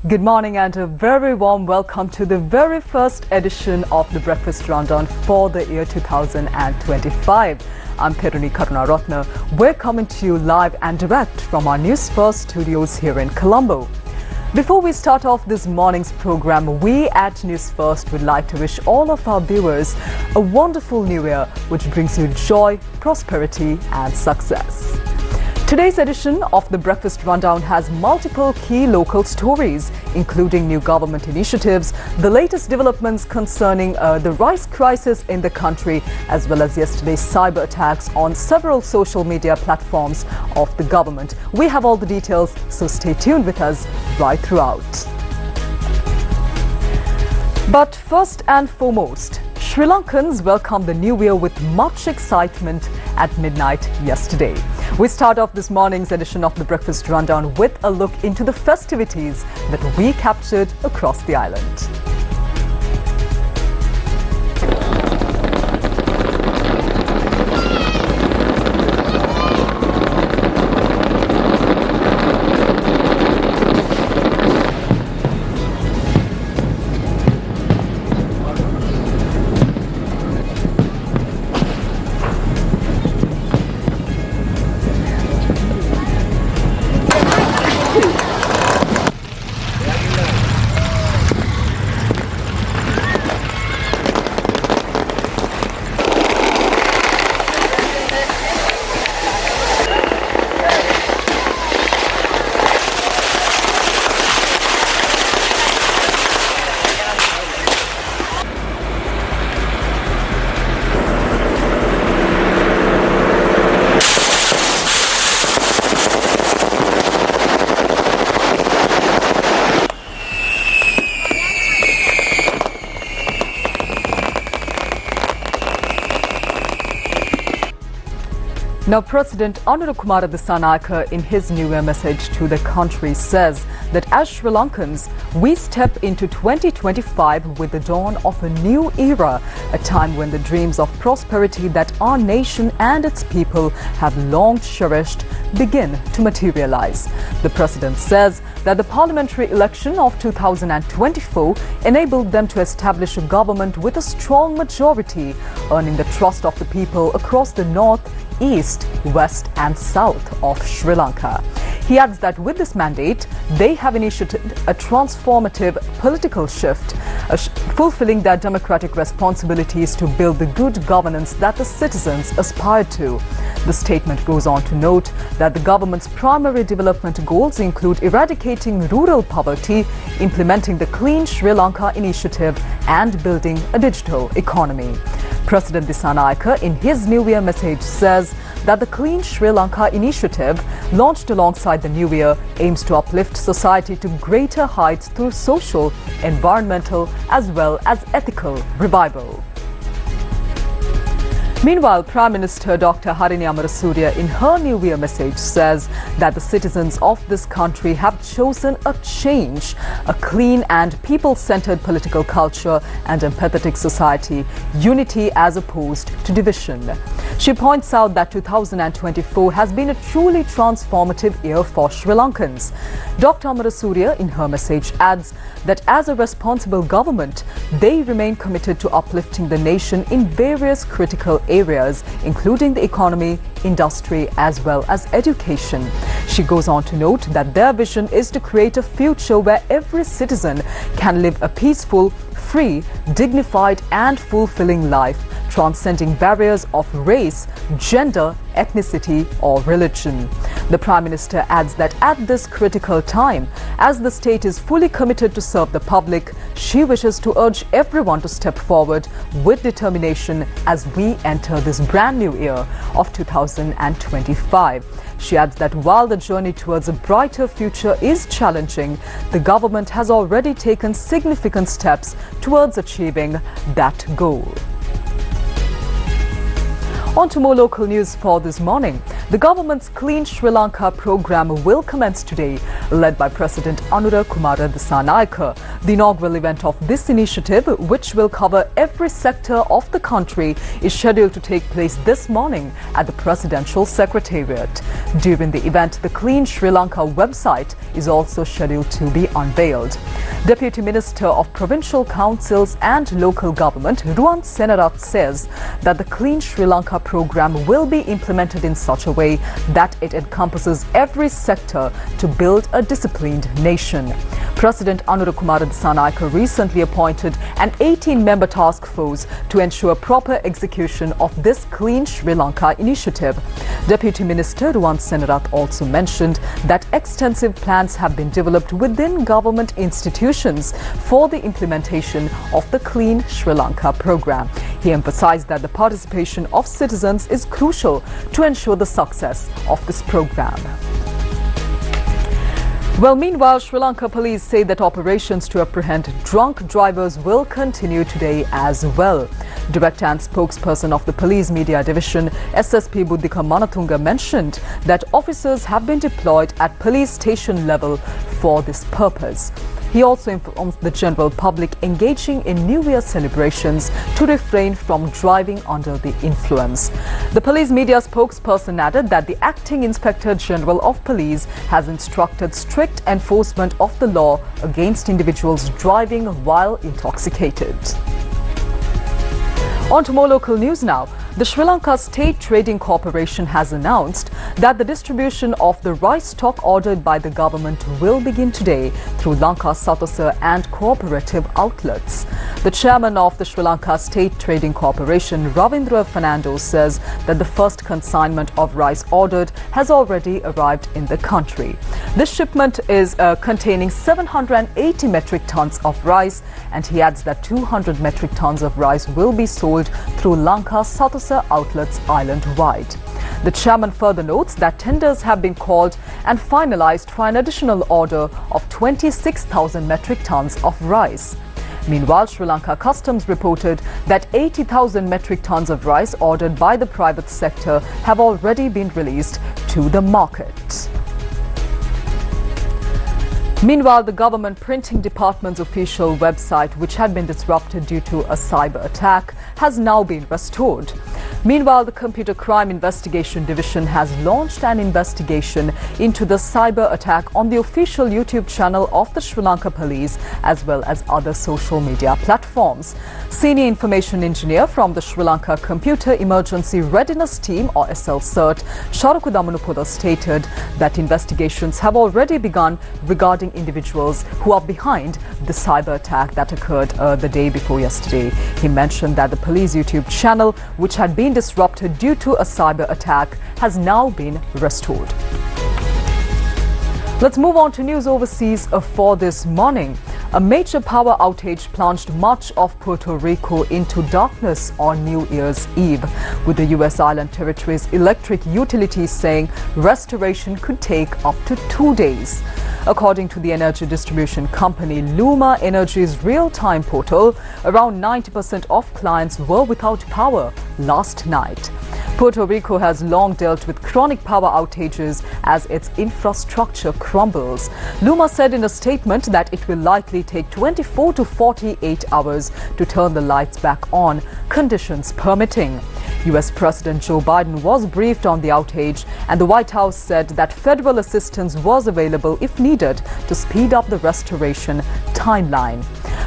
Good morning and a very warm welcome to the very first edition of the Breakfast Rundown for the year 2025. I'm Therunee Karunaratne. We're coming to you live and direct from our Newsfirst studios here in Colombo. Before we start off this morning's program, we at Newsfirst would like to wish all of our viewers a wonderful new year, which brings you joy, prosperity and success. Today's edition of the Breakfast Rundown has multiple key local stories, including new government initiatives, the latest developments concerning the rice crisis in the country, as well as yesterday's cyber attacks on several social media platforms of the government. We have all the details, so stay tuned with us right throughout. But first and foremost, Sri Lankans welcomed the new year with much excitement at midnight yesterday. We start off this morning's edition of the Breakfast Rundown with a look into the festivities that we captured across the island. Now, President Anurukumara Dissanayake, in his New Year message to the country, says that as Sri Lankans, we step into 2025 with the dawn of a new era, a time when the dreams of prosperity that our nation and its people have long cherished begin to materialize. The President says that the parliamentary election of 2024 enabled them to establish a government with a strong majority, earning the trust of the people across the north, east, west and south of Sri Lanka. He adds that with this mandate, they have initiated a transformative political shift, fulfilling their democratic responsibilities to build the good governance that the citizens aspire to. The statement goes on to note that the government's primary development goals include eradicating rural poverty, implementing the Clean Sri Lanka initiative and building a digital economy. President Dissanayake, in his New Year message, says that the Clean Sri Lanka initiative, launched alongside the New Year, aims to uplift society to greater heights through social, environmental as well as ethical revival. Meanwhile, Prime Minister Dr. Harini Amarasuriya, in her New Year message, says that the citizens of this country have chosen a change, a clean and people-centered political culture and empathetic society, unity as opposed to division. She points out that 2024 has been a truly transformative year for Sri Lankans. Dr. Amarasuriya, in her message, adds that as a responsible government, they remain committed to uplifting the nation in various critical areas, including the economy, industry as well as education. She goes on to note that their vision is to create a future where every citizen can live a peaceful, free, dignified and fulfilling life, transcending barriers of race, gender, ethnicity or religion. The Prime Minister adds that at this critical time, as the state is fully committed to serve the public, she wishes to urge everyone to step forward with determination as we enter this brand new year of 2025. She adds that while the journey towards a brighter future is challenging, the government has already taken significant steps towards achieving that goal. On to more local news for this morning. The government's Clean Sri Lanka program will commence today, led by President Karunaratne. The inaugural event of this initiative, which will cover every sector of the country, is scheduled to take place this morning at the Presidential Secretariat. During the event, the Clean Sri Lanka website is also scheduled to be unveiled. Deputy Minister of Provincial Councils and Local Government, Therunee, says that the Clean Sri Lanka program will be implemented in such a way that it encompasses every sector to build a disciplined nation. President Karunaratne recently appointed an 18-member task force to ensure proper execution of this Clean Sri Lanka initiative. Deputy Minister Therunee also mentioned that extensive plans have been developed within government institutions for the implementation of the Clean Sri Lanka program. He emphasized that the participation of citizens is crucial to ensure the success of this program. Well, meanwhile, Sri Lanka police say that operations to apprehend drunk drivers will continue today as well. Director and spokesperson of the police media division, SSP Buddhika Manatunga, mentioned that officers have been deployed at police station level for this purpose. He also informs the general public engaging in New Year celebrations to refrain from driving under the influence. The police media spokesperson added that the Acting Inspector General of Police has instructed strict enforcement of the law against individuals driving while intoxicated. On to more local news now. The Sri Lanka State Trading Corporation has announced that the distribution of the rice stock ordered by the government will begin today through Lanka Sirasa and cooperative outlets. The chairman of the Sri Lanka State Trading Corporation, Ravindra Fernando, says that the first consignment of rice ordered has already arrived in the country. This shipment is containing 780 metric tons of rice, and he adds that 200 metric tons of rice will be sold through Lanka Sirasa outlets island-wide. The chairman further notes that tenders have been called and finalized for an additional order of 26,000 metric tons of rice. Meanwhile, Sri Lanka Customs reported that 80,000 metric tons of rice ordered by the private sector have already been released to the market. Meanwhile, the government printing department's official website, which had been disrupted due to a cyber attack, has now been restored. Meanwhile, the Computer Crime Investigation Division has launched an investigation into the cyber attack on the official YouTube channel of the Sri Lanka Police as well as other social media platforms. Senior Information Engineer from the Sri Lanka Computer Emergency Readiness Team, or SL-CERT, Sharaku Damunupoda, stated that investigations have already begun regarding individuals who are behind the cyber attack that occurred the day before yesterday. He mentioned that the police YouTube channel, which had been disrupted due to a cyber attack, has now been restored. Let's move on to news overseas for this morning. A major power outage plunged much of Puerto Rico into darkness on New Year's Eve, with the U.S. island territory's electric utilities saying restoration could take up to 2 days. According to the energy distribution company Luma Energy's real-time portal, around 90% of clients were without power last night. Puerto Rico has long dealt with chronic power outages as its infrastructure crumbles. Luma said in a statement that it will likely take 24 to 48 hours to turn the lights back on, conditions permitting. US President Joe Biden was briefed on the outage, and the White House said that federal assistance was available if needed to speed up the restoration timeline.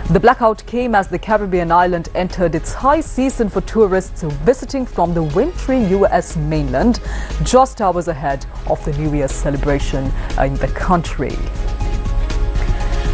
The blackout came as the Caribbean island entered its high season for tourists visiting from the wintry US mainland, just hours ahead of the New Year's celebration in the country.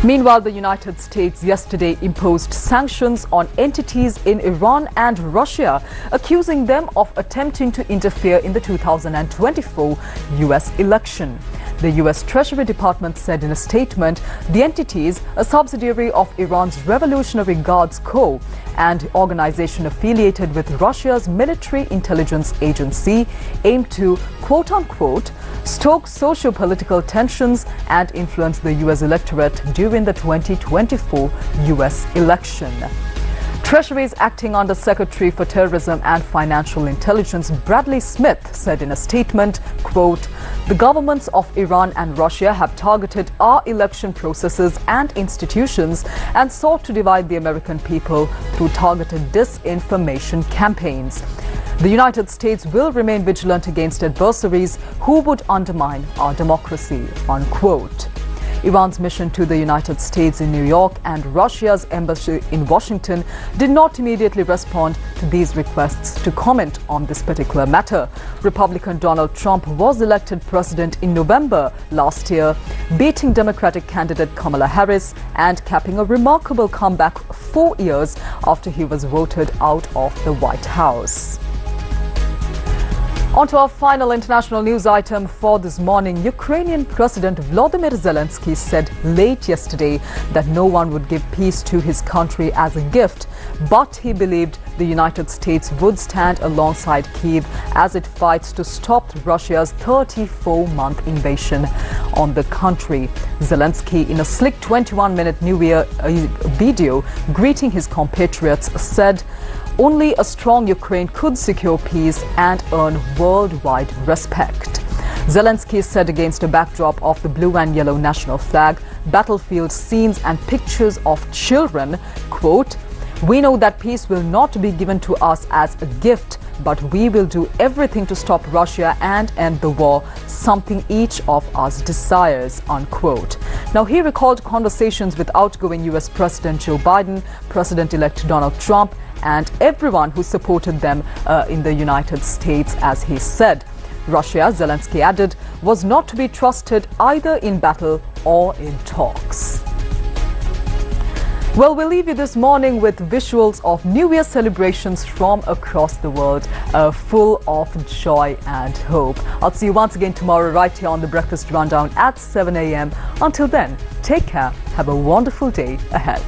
Meanwhile, the United States yesterday imposed sanctions on entities in Iran and Russia, accusing them of attempting to interfere in the 2024 US election. The U.S. Treasury Department said in a statement the entities, a subsidiary of Iran's Revolutionary Guards Corps and organization affiliated with Russia's military intelligence agency, aim to, quote-unquote, stoke socio-political tensions and influence the U.S. electorate during the 2024 U.S. election. Treasury's acting Under Secretary for Terrorism and Financial Intelligence Bradley Smith said in a statement, quote, "The governments of Iran and Russia have targeted our election processes and institutions and sought to divide the American people through targeted disinformation campaigns. The United States will remain vigilant against adversaries who would undermine our democracy," unquote. Iran's mission to the United States in New York and Russia's embassy in Washington did not immediately respond to these requests to comment on this particular matter. Republican Donald Trump was elected president in November last year, beating Democratic candidate Kamala Harris and capping a remarkable comeback 4 years after he was voted out of the White House. On to our final international news item for this morning. Ukrainian President Volodymyr Zelensky said late yesterday that no one would give peace to his country as a gift, but he believed the United States would stand alongside Kyiv as it fights to stop Russia's 34-month invasion on the country. Zelensky, in a slick 21-minute New Year video greeting his compatriots, said only a strong Ukraine could secure peace and earn worldwide respect. Zelensky said against a backdrop of the blue and yellow national flag, battlefield scenes and pictures of children, quote, "We know that peace will not be given to us as a gift, but we will do everything to stop Russia and end the war, something each of us desires," unquote. Now, he recalled conversations with outgoing US President Joe Biden, President-elect Donald Trump, and everyone who supported them in the United States, as he said. Russia, Zelensky added, was not to be trusted either in battle or in talks. Well, we'll leave you this morning with visuals of New Year celebrations from across the world, full of joy and hope. I'll see you once again tomorrow right here on the Breakfast Rundown at 7 a.m. Until then, take care. Have a wonderful day ahead.